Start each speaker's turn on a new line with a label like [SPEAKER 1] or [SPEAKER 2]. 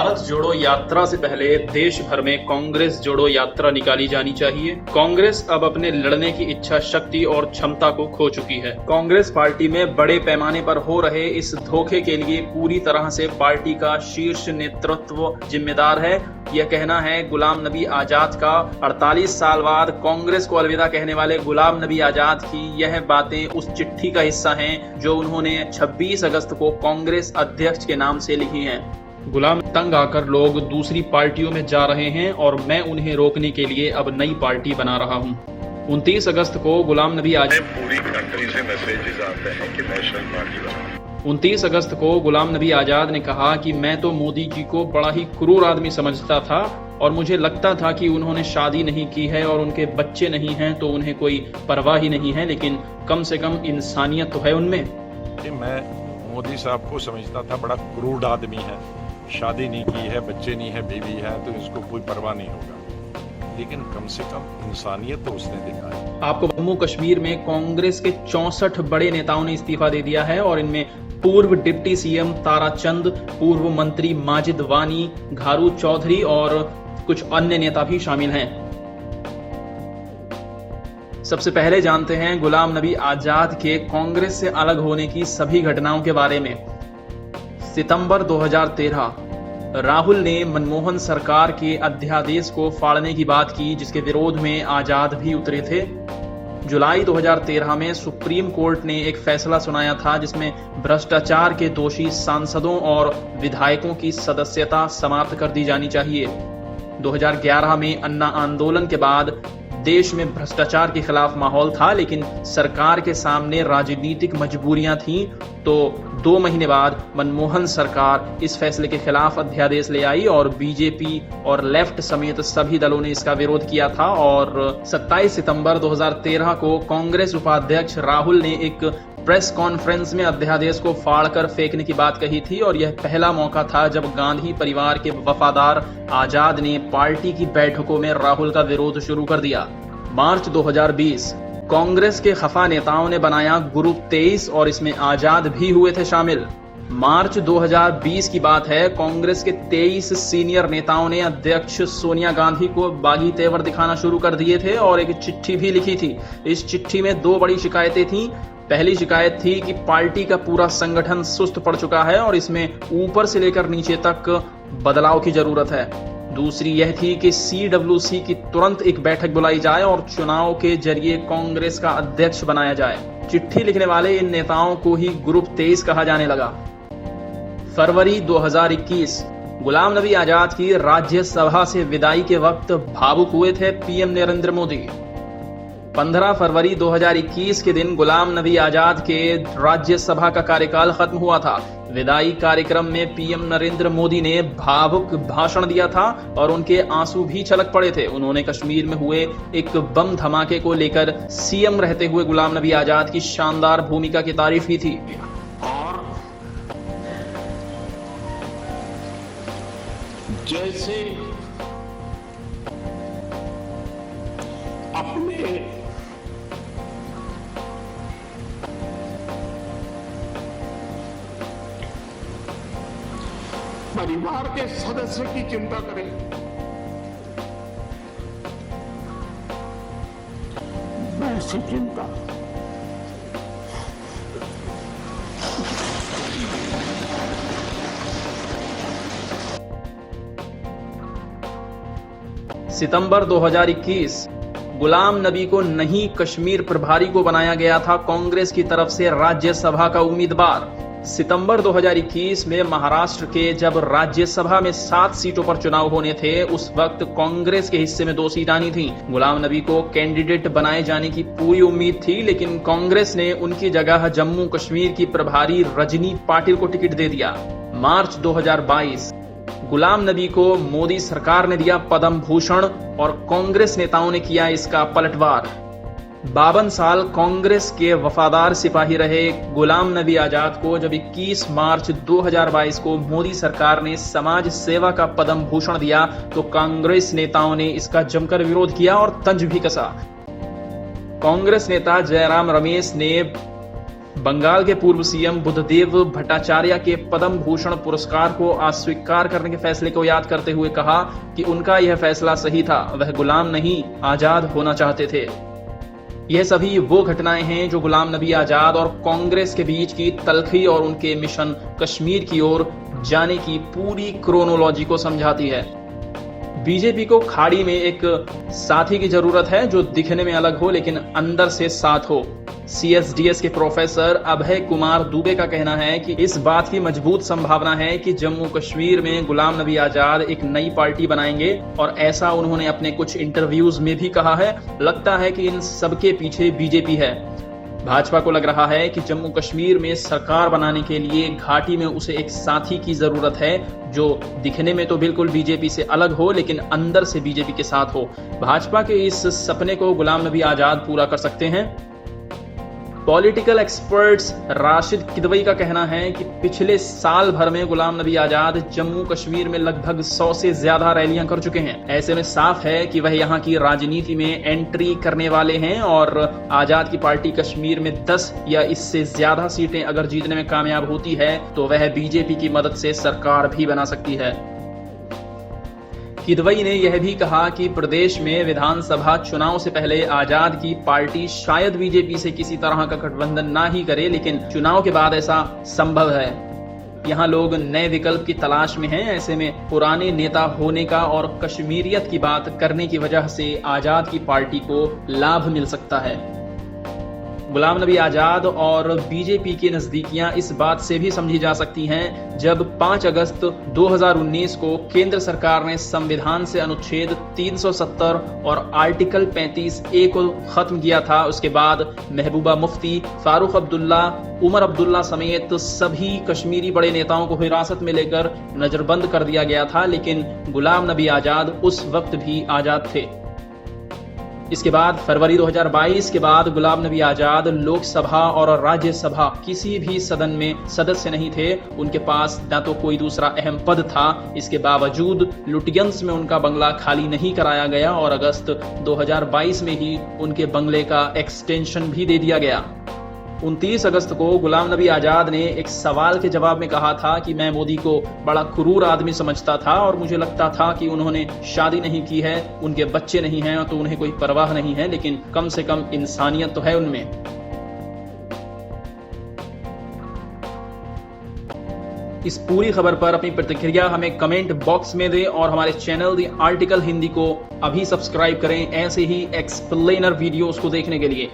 [SPEAKER 1] भारत जोड़ो यात्रा से पहले देश भर में कांग्रेस जोड़ो यात्रा निकाली जानी चाहिए। कांग्रेस अब अपने लड़ने की इच्छा शक्ति और क्षमता को खो चुकी है। कांग्रेस पार्टी में बड़े पैमाने पर हो रहे इस धोखे के लिए पूरी तरह से पार्टी का शीर्ष नेतृत्व जिम्मेदार है। यह कहना है गुलाम नबी आजाद का। 48 साल बाद कांग्रेस को अलविदा कहने वाले गुलाम नबी आजाद की यह बातें उस चिट्ठी का हिस्सा हैं जो उन्होंने 26 अगस्त को कांग्रेस अध्यक्ष के नाम से लिखी हैं। गुलाम तंग आकर लोग दूसरी पार्टियों में जा रहे हैं और मैं उन्हें रोकने के लिए अब नई पार्टी बना रहा हूं। 29 अगस्त को गुलाम नबी आजाद
[SPEAKER 2] पूरी कंट्री से मैसेजेस आते हैं कि नेशनल पार्टी बनाओ।
[SPEAKER 1] 29 अगस्त को गुलाम नबी आजाद ने कहा कि मैं तो मोदी जी को बड़ा ही क्रूर आदमी समझता था और मुझे लगता था कि उन्होंने शादी नहीं की है और उनके बच्चे नहीं हैं तो उन्हें कोई परवाह ही नहीं है, लेकिन कम से कम इंसानियत तो है उनमें।
[SPEAKER 2] कि मैं मोदी साहब को समझता था बड़ा क्रूर आदमी है, शादी नहीं की है, बच्चे नहीं है, बीवी है, तो इसको कोई परवाह नहीं होगा, लेकिन कम से कम इंसानियत तो उसने दिखाई।
[SPEAKER 1] आपको जम्मू कश्मीर में कांग्रेस के 64 बड़े नेताओं ने इस्तीफा दे दिया है और इनमें पूर्व डिप्टी सीएम ताराचंद, पूर्व मंत्री माजिद वानी, घारू चौधरी और कुछ अन्य नेता भी शामिल हैं। सबसे पहले जानते हैं गुलाम नबी आजाद के कांग्रेस से अलग होने की सभी घटनाओं के बारे में। सितंबर 2013 राहुल ने मनमोहन सरकार के अध्यादेश को फाड़ने की बात की, जिसके विरोध में आजाद भी उतरे थे। जुलाई 2013 में सुप्रीम कोर्ट ने एक फैसला सुनाया था जिसमें भ्रष्टाचार के दोषी सांसदों और विधायकों की सदस्यता समाप्त कर दी जानी चाहिए। 2011 में अन्ना आंदोलन के बाद देश में भ्रष्टाचार के खिलाफ माहौल था, लेकिन सरकार के सामने राजनीतिक मजबूरियां थीं, तो 2 महीने बाद मनमोहन सरकार इस फैसले के खिलाफ अध्यादेश ले आई और बीजेपी और लेफ्ट समेत सभी दलों ने इसका विरोध किया था। और 27 सितंबर 2013 को कांग्रेस उपाध्यक्ष राहुल ने एक प्रेस कॉन्फ्रेंस में अध्यादेश को फाड़कर फेंकने की बात कही थी और यह पहला मौका था जब गांधी परिवार के वफादार आजाद ने पार्टी की बैठकों में राहुल का विरोध शुरू कर दिया। मार्च 2020 कांग्रेस के खफा नेताओं ने बनाया ग्रुप 23 और इसमें आजाद भी हुए थे शामिल। मार्च 2020 की बात है। कांग्रेस के 23 सीनियर नेताओं ने अध्यक्ष सोनिया गांधी को बागी तेवर दिखाना शुरू कर दिए थे और एक चिट्ठी भी लिखी थी। इस चिट्ठी में 2 बड़ी शिकायतें थीं। पहली शिकायत थी कि पार्टी का पूरा संगठन सुस्त पड़ चुका है और इसमें ऊपर से लेकर नीचे तक बदलाव की जरूरत है। दूसरी यह थी कि CWC की तुरंत एक बैठक बुलाई जाए और चुनाव के जरिए कांग्रेस का अध्यक्ष बनाया जाए। चिट्ठी लिखने वाले इन नेताओं को ही ग्रुप 23 कहा जाने लगा। फरवरी 2021 गुलाम नबी आजाद की राज्यसभा से विदाई के वक्त भावुक हुए थे पीएम नरेंद्र मोदी। 15 फरवरी 2021 के दिन गुलाम नबी आजाद के राज्यसभा का कार्यकाल खत्म हुआ था। विदाई कार्यक्रम में पीएम नरेंद्र मोदी ने भावुक भाषण दिया था और उनके आंसू भी छलक पड़े थे। उन्होंने कश्मीर में हुए एक बम धमाके को लेकर सीएम रहते हुए गुलाम नबी आजाद की शानदार भूमिका की तारीफ की थी।
[SPEAKER 3] और जैसे अपने परिवार के सदस्य की चिंता करें, वैसी चिंता
[SPEAKER 1] सितंबर 2021 गुलाम नबी को नहीं कश्मीर प्रभारी को बनाया गया था कांग्रेस की तरफ से राज्यसभा का उम्मीदवार। सितंबर 2021 में महाराष्ट्र के जब राज्यसभा में 7 सीटों पर चुनाव होने थे, उस वक्त कांग्रेस के हिस्से में 2 सीट आनी थी। गुलाम नबी को कैंडिडेट बनाए जाने की पूरी उम्मीद थी, लेकिन कांग्रेस ने उनकी जगह जम्मू कश्मीर की प्रभारी रजनी पाटिल को टिकट दे दिया। मार्च 2022 गुलाम नबी को मोदी सरकार ने दिया पद्म भूषण और कांग्रेस नेताओं ने किया इसका पलटवार। 52 साल कांग्रेस के वफादार सिपाही रहे गुलाम नबी आजाद को जब 21 मार्च 2022 को मोदी सरकार ने समाज सेवा का पद्म भूषण दिया तो कांग्रेस नेताओं ने इसका जमकर विरोध किया और तंज भी कसा। कांग्रेस नेता जयराम रमेश ने बंगाल के पूर्व सीएम बुद्धदेव भट्टाचार्य के पद्म भूषण पुरस्कार को अस्वीकार करने के फैसले को याद करते हुए कहा कि उनका यह फैसला सही था, वह गुलाम नहीं आजाद होना चाहते थे। यह सभी वो घटनाएं हैं जो गुलाम नबी आजाद और कांग्रेस के बीच की तलखी और उनके मिशन कश्मीर की ओर जाने की पूरी क्रोनोलॉजी को समझाती है। बीजेपी को खाड़ी में एक साथी की जरूरत है जो दिखने में अलग हो लेकिन अंदर से साथ हो। CSDS के प्रोफेसर अभय कुमार दुबे का कहना है कि इस बात की मजबूत संभावना है कि जम्मू कश्मीर में गुलाम नबी आजाद एक नई पार्टी बनाएंगे और ऐसा उन्होंने अपने कुछ इंटरव्यूज में भी कहा है। लगता है कि इन सबके पीछे बीजेपी है। भाजपा को लग रहा है कि जम्मू कश्मीर में सरकार बनाने के लिए घाटी में उसे एक साथी की जरूरत है जो दिखने में तो बिल्कुल बीजेपी से अलग हो लेकिन अंदर से बीजेपी के साथ हो। भाजपा के इस सपने को गुलाम नबी आजाद पूरा कर सकते हैं। पॉलिटिकल एक्सपर्ट्स राशिद किदवई का कहना है कि पिछले साल भर में गुलाम नबी आजाद जम्मू कश्मीर में लगभग 100 से ज्यादा रैलियां कर चुके हैं। ऐसे में साफ है कि वह यहां की राजनीति में एंट्री करने वाले हैं और आजाद की पार्टी कश्मीर में 10 या इससे ज्यादा सीटें अगर जीतने में कामयाब होती है तो वह बीजेपी की मदद से सरकार भी बना सकती है। किदवई ने यह भी कहा कि प्रदेश में विधानसभा चुनाव से पहले आजाद की पार्टी शायद बीजेपी से किसी तरह का गठबंधन ना ही करे, लेकिन चुनाव के बाद ऐसा संभव है। यहाँ लोग नए विकल्प की तलाश में हैं। ऐसे में पुराने नेता होने का और कश्मीरियत की बात करने की वजह से आजाद की पार्टी को लाभ मिल सकता है। गुलाम नबी आजाद और बीजेपी की नजदीकियां इस बात से भी समझी जा सकती हैं जब 5 अगस्त 2019 को केंद्र सरकार ने संविधान से अनुच्छेद 370 और आर्टिकल 35A को खत्म किया था। उसके बाद महबूबा मुफ्ती, फारूक अब्दुल्ला, उमर अब्दुल्ला समेत सभी कश्मीरी बड़े नेताओं को हिरासत में लेकर नजरबंद कर दिया गया था, लेकिन गुलाम नबी आजाद उस वक्त भी आजाद थे। इसके बाद फरवरी 2022 के बाद गुलाम नबी आजाद लोकसभा और राज्यसभा किसी भी सदन में सदस्य नहीं थे। उनके पास न तो कोई दूसरा अहम पद था। इसके बावजूद लुटियंस में उनका बंगला खाली नहीं कराया गया और अगस्त 2022 में ही उनके बंगले का एक्सटेंशन भी दे दिया गया। 29 अगस्त को गुलाम नबी आजाद ने एक सवाल के जवाब में कहा था कि मैं मोदी को बड़ा क्रूर आदमी समझता था और मुझे लगता था कि उन्होंने शादी नहीं की है, उनके बच्चे नहीं हैं तो उन्हें कोई परवाह नहीं है, लेकिन कम से कम इंसानियत तो है उनमें। इस पूरी खबर पर अपनी प्रतिक्रिया हमें कमेंट बॉक्स में दें और हमारे चैनल द आर्टिकल हिंदी को अभी सब्सक्राइब करें ऐसे ही एक्सप्लेनर वीडियोस को देखने के लिए।